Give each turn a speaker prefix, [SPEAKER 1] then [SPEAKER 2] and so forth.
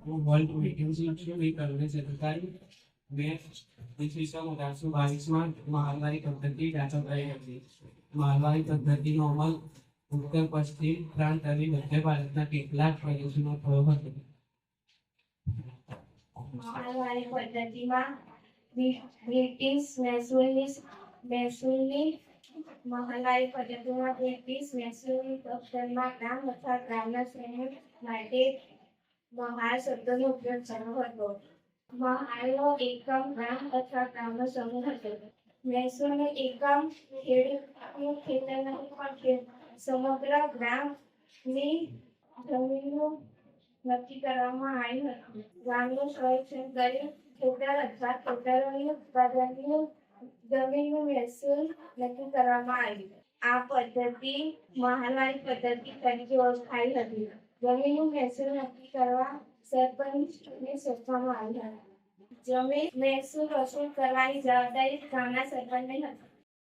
[SPEAKER 1] World vacancy Congress અધિકારી 2022માં મહામારી પદ્ધતિ દાખલ કરી હતી. મહામારી પદ્ધતિનો અમલ ઉત્તર પશ્ચિમ પ્રાંત અને મધ્ય ભારતના કેટલાક પ્રદેશોમાં થયો હતો.
[SPEAKER 2] મહામારી પદ્ધતિમાં બ્રિટિશ મહેસૂલની મહામારી પદ્ધતિમાં બ્રિટિશ મહેસૂલી દફતરમાં ગ્રામ અથવા ગ્રામના સમૂહ માટે મહાર શબ્દનો ઉપયોગ થયો હતો. મહારનો એકમ ગ્રામ અથવા ગ્રામનો સમૂહ હતો. મહેસૂલનો એકમ ખેડૂતનું ખેતર નહીં પણ સમગ્ર ગ્રામની જમીનનું નક્કી કરવામાં આવ્યું હતું. ગામનું સંરક્ષણ કરી ખેતર અથવા ખેતરોની ઉત્પાદનની જમીનનું મહેસૂલ નક્કી કરવામાં આવ્યું. આ પદ્ધતિ મહામારી પદ્ધતિ તરીકે ઓળખાઈ હતી. જમીનનું મહેસૂલ નક્કી કરવા સરપંચને સોંપવામાં આવી હતી. જમીન મહેસૂલ વસૂલ કરવાની જવાબદારી ગામના સરપંચની હતી.